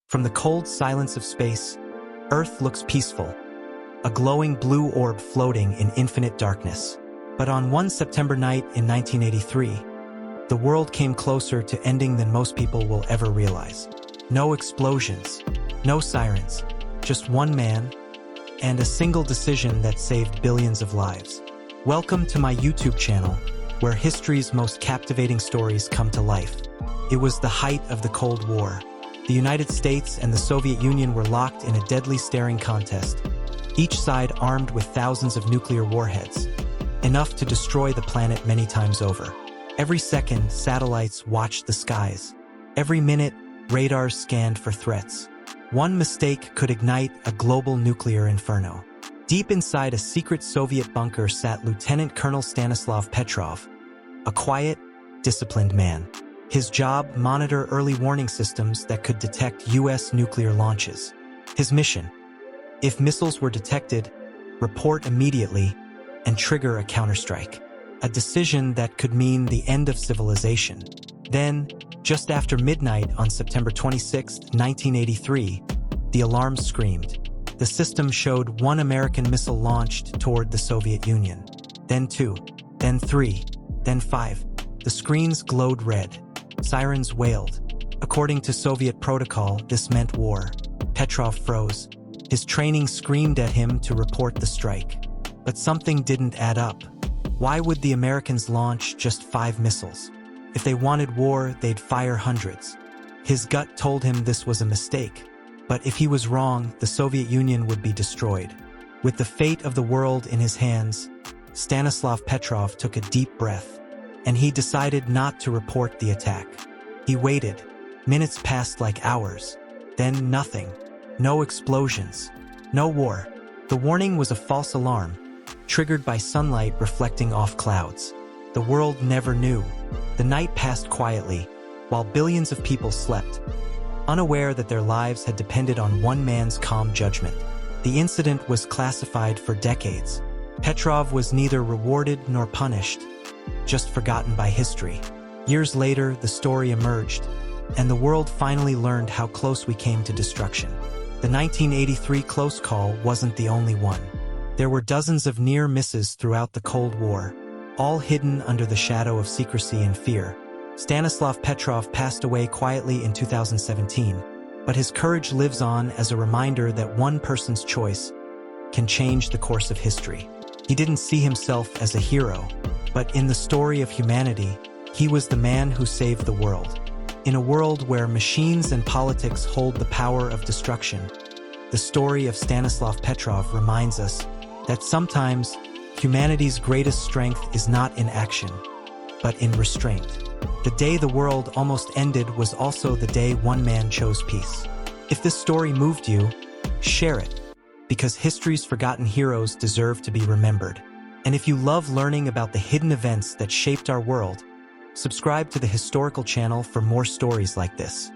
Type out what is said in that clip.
From the cold silence of space, Earth looks peaceful, a glowing blue orb floating in infinite darkness. But on one September night in 1983, the world came closer to ending than most people will ever realize. No explosions, no sirens, just one man, and a single decision that saved billions of lives. Welcome to my YouTube channel, where history's most captivating stories come to life. It was the height of the Cold War. The United States and the Soviet Union were locked in a deadly staring contest, each side armed with thousands of nuclear warheads, enough to destroy the planet many times over. Every second, satellites watched the skies. Every minute, radars scanned for threats. One mistake could ignite a global nuclear inferno. Deep inside a secret Soviet bunker sat Lieutenant Colonel Stanislav Petrov, a quiet, disciplined man. His job, monitor early warning systems that could detect U.S. nuclear launches. His mission: if missiles were detected, report immediately and trigger a counterstrike. A decision that could mean the end of civilization. Then, just after midnight on September 26, 1983, the alarm screamed. The system showed one American missile launched toward the Soviet Union. Then 2, then 3, then 5. The screens glowed red. Sirens wailed. According to Soviet protocol, this meant war. Petrov froze. His training screamed at him to report the strike. But something didn't add up. Why would the Americans launch just 5 missiles? If they wanted war, they'd fire hundreds. His gut told him this was a mistake. But if he was wrong, the Soviet Union would be destroyed. With the fate of the world in his hands, Stanislav Petrov took a deep breath, and he decided not to report the attack. He waited. Minutes passed like hours. Then nothing. No explosions. No war. The warning was a false alarm, triggered by sunlight reflecting off clouds. The world never knew. The night passed quietly, while billions of people slept, unaware that their lives had depended on one man's calm judgment. The incident was classified for decades. Petrov was neither rewarded nor punished, just forgotten by history. Years later, the story emerged, and the world finally learned how close we came to destruction. The 1983 close call wasn't the only one. There were dozens of near misses throughout the Cold War, all hidden under the shadow of secrecy and fear. Stanislav Petrov passed away quietly in 2017, but his courage lives on as a reminder that one person's choice can change the course of history. He didn't see himself as a hero, but in the story of humanity, he was the man who saved the world. In a world where machines and politics hold the power of destruction, the story of Stanislav Petrov reminds us that sometimes humanity's greatest strength is not in action, but in restraint. The day the world almost ended was also the day one man chose peace. If this story moved you, share it, because history's forgotten heroes deserve to be remembered. And if you love learning about the hidden events that shaped our world, subscribe to the Historical channel for more stories like this.